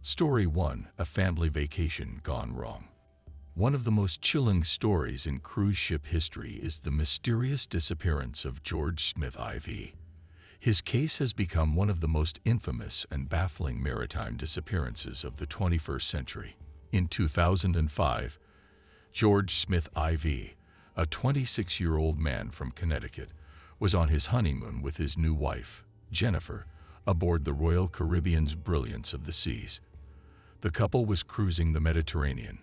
Story 1: A family vacation gone wrong. One of the most chilling stories in cruise ship history is the mysterious disappearance of George Smith IV. His case has become one of the most infamous and baffling maritime disappearances of the 21st century. In 2005, George Smith IV, a 26-year-old man from Connecticut, was on his honeymoon with his new wife, Jennifer, aboard the Royal Caribbean's Brilliance of the Seas. The couple was cruising the Mediterranean,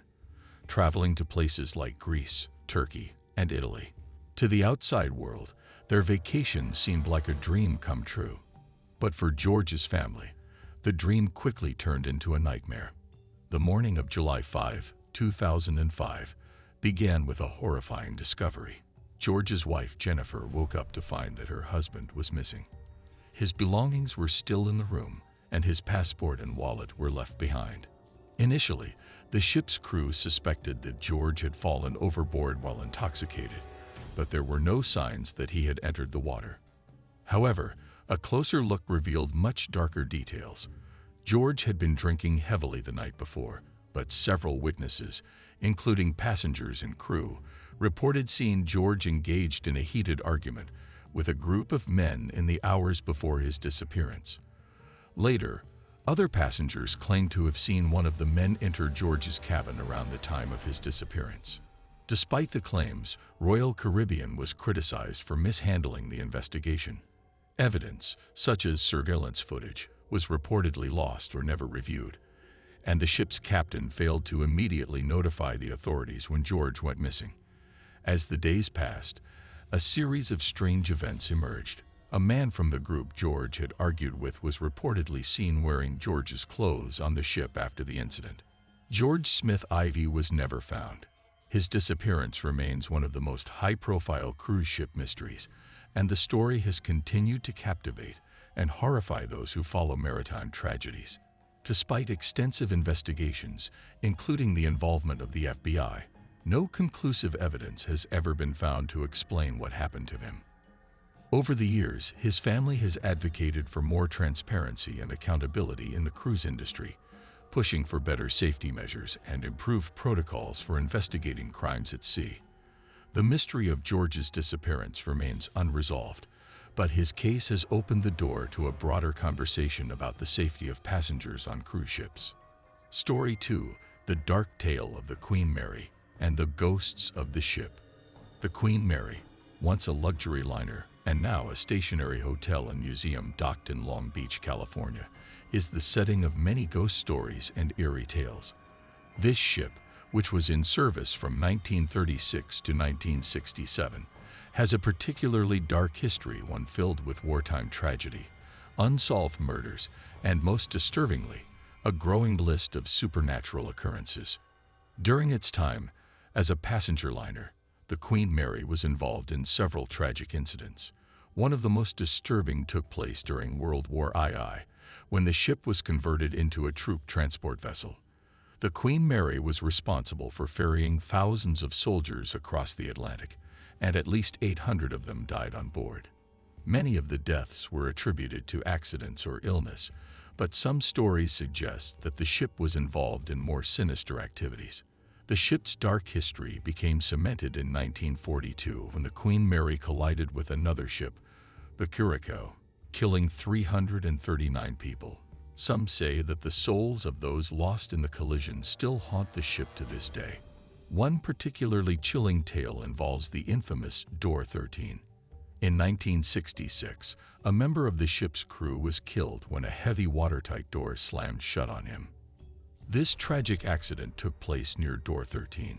traveling to places like Greece, Turkey, and Italy. To the outside world, their vacation seemed like a dream come true. But for George's family, the dream quickly turned into a nightmare. The morning of July 5, 2005, began with a horrifying discovery. George's wife, Jennifer, woke up to find that her husband was missing. His belongings were still in the room, and his passport and wallet were left behind. Initially, the ship's crew suspected that George had fallen overboard while intoxicated, but there were no signs that he had entered the water. However, a closer look revealed much darker details. George had been drinking heavily the night before, but several witnesses, including passengers and crew, reported seeing George engaged in a heated argument with a group of men in the hours before his disappearance. Later, other passengers claimed to have seen one of the men enter George's cabin around the time of his disappearance. Despite the claims, Royal Caribbean was criticized for mishandling the investigation. Evidence, such as surveillance footage, was reportedly lost or never reviewed, and the ship's captain failed to immediately notify the authorities when George went missing. As the days passed, a series of strange events emerged. A man from the group George had argued with was reportedly seen wearing George's clothes on the ship after the incident. George Smith IV was never found. His disappearance remains one of the most high-profile cruise ship mysteries, and the story has continued to captivate and horrify those who follow maritime tragedies. Despite extensive investigations, including the involvement of the FBI, no conclusive evidence has ever been found to explain what happened to him. Over the years, his family has advocated for more transparency and accountability in the cruise industry, pushing for better safety measures and improved protocols for investigating crimes at sea. The mystery of George's disappearance remains unresolved, but his case has opened the door to a broader conversation about the safety of passengers on cruise ships. Story 2: The Dark Tale of the Queen Mary and the Ghosts of the Ship. The Queen Mary, once a luxury liner and now a stationary hotel and museum docked in Long Beach, California, is the setting of many ghost stories and eerie tales. This ship, which was in service from 1936 to 1967, has a particularly dark history, one filled with wartime tragedy, unsolved murders, and most disturbingly, a growing list of supernatural occurrences. During its time as a passenger liner, the Queen Mary was involved in several tragic incidents. One of the most disturbing took place during World War II, when the ship was converted into a troop transport vessel. The Queen Mary was responsible for ferrying thousands of soldiers across the Atlantic, and at least 800 of them died on board. Many of the deaths were attributed to accidents or illness, but some stories suggest that the ship was involved in more sinister activities. The ship's dark history became cemented in 1942 when the Queen Mary collided with another ship, the Curacao, killing 339 people. Some say that the souls of those lost in the collision still haunt the ship to this day. One particularly chilling tale involves the infamous Door 13. In 1966, a member of the ship's crew was killed when a heavy watertight door slammed shut on him. This tragic accident took place near Door 13,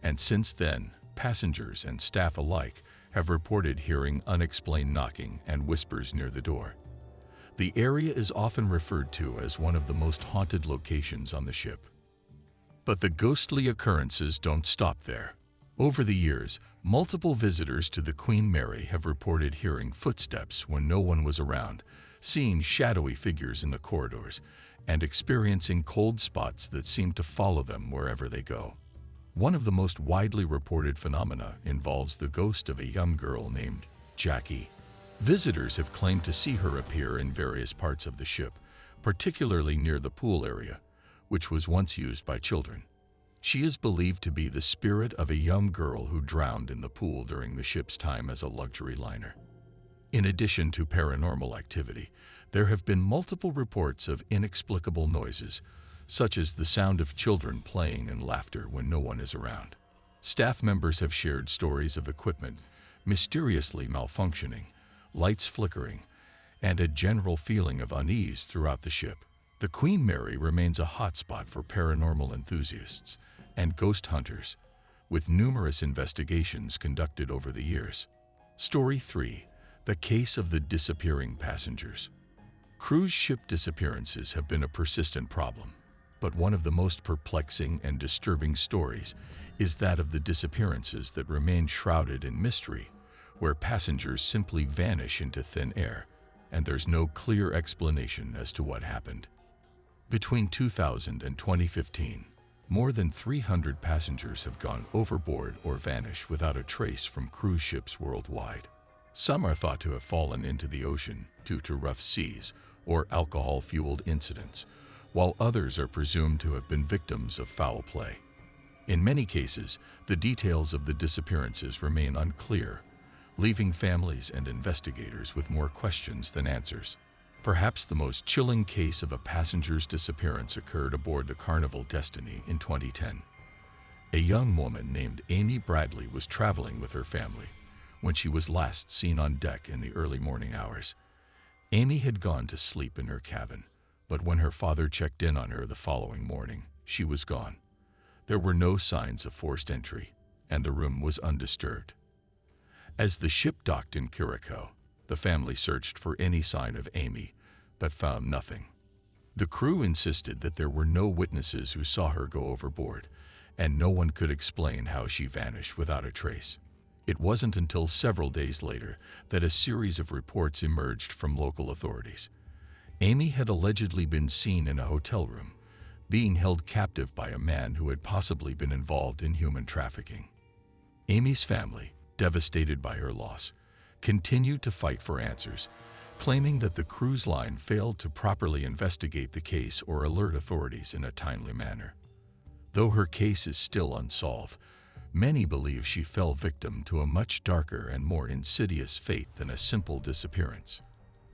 and since then, passengers and staff alike have reported hearing unexplained knocking and whispers near the door. The area is often referred to as one of the most haunted locations on the ship. But the ghostly occurrences don't stop there. Over the years, multiple visitors to the Queen Mary have reported hearing footsteps when no one was around, seeing shadowy figures in the corridors, and experiencing cold spots that seem to follow them wherever they go. One of the most widely reported phenomena involves the ghost of a young girl named Jackie. Visitors have claimed to see her appear in various parts of the ship, particularly near the pool area, which was once used by children. She is believed to be the spirit of a young girl who drowned in the pool during the ship's time as a luxury liner. In addition to paranormal activity, there have been multiple reports of inexplicable noises, such as the sound of children playing and laughter when no one is around. Staff members have shared stories of equipment mysteriously malfunctioning, lights flickering, and a general feeling of unease throughout the ship. The Queen Mary remains a hotspot for paranormal enthusiasts and ghost hunters, with numerous investigations conducted over the years. Story 3. The Case of the Disappearing Passengers. Cruise ship disappearances have been a persistent problem, but one of the most perplexing and disturbing stories is that of the disappearances that remain shrouded in mystery, where passengers simply vanish into thin air, and there's no clear explanation as to what happened. Between 2000 and 2015, more than 300 passengers have gone overboard or vanished without a trace from cruise ships worldwide. Some are thought to have fallen into the ocean due to rough seas or alcohol-fueled incidents, while others are presumed to have been victims of foul play. In many cases, the details of the disappearances remain unclear, leaving families and investigators with more questions than answers. Perhaps the most chilling case of a passenger's disappearance occurred aboard the Carnival Destiny in 2010. A young woman named Amy Bradley was traveling with her family when she was last seen on deck in the early morning hours. Amy had gone to sleep in her cabin, but when her father checked in on her the following morning, she was gone. There were no signs of forced entry, and the room was undisturbed. As the ship docked in Curacao, the family searched for any sign of Amy, but found nothing. The crew insisted that there were no witnesses who saw her go overboard, and no one could explain how she vanished without a trace. It wasn't until several days later that a series of reports emerged from local authorities. Amy had allegedly been seen in a hotel room, being held captive by a man who had possibly been involved in human trafficking. Amy's family, devastated by her loss, continued to fight for answers, claiming that the cruise line failed to properly investigate the case or alert authorities in a timely manner. Though her case is still unsolved, many believe she fell victim to a much darker and more insidious fate than a simple disappearance.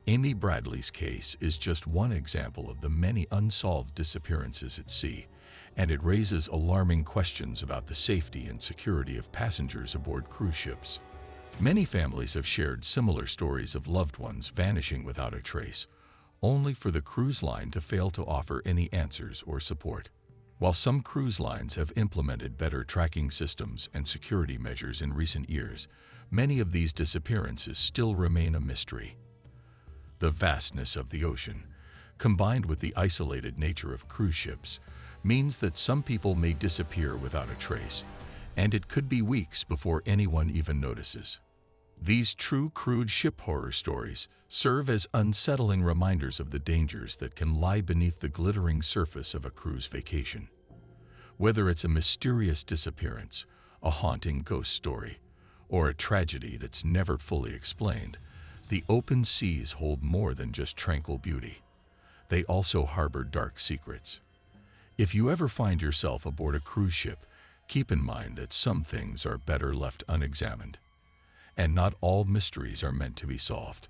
Amy Bradley's case is just one example of the many unsolved disappearances at sea, and it raises alarming questions about the safety and security of passengers aboard cruise ships. Many families have shared similar stories of loved ones vanishing without a trace, only for the cruise line to fail to offer any answers or support. While some cruise lines have implemented better tracking systems and security measures in recent years, many of these disappearances still remain a mystery. The vastness of the ocean, combined with the isolated nature of cruise ships, means that some people may disappear without a trace, and it could be weeks before anyone even notices. These true cruise ship horror stories serve as unsettling reminders of the dangers that can lie beneath the glittering surface of a cruise vacation. Whether it's a mysterious disappearance, a haunting ghost story, or a tragedy that's never fully explained, the open seas hold more than just tranquil beauty. They also harbor dark secrets. If you ever find yourself aboard a cruise ship, keep in mind that some things are better left unexamined, and not all mysteries are meant to be solved.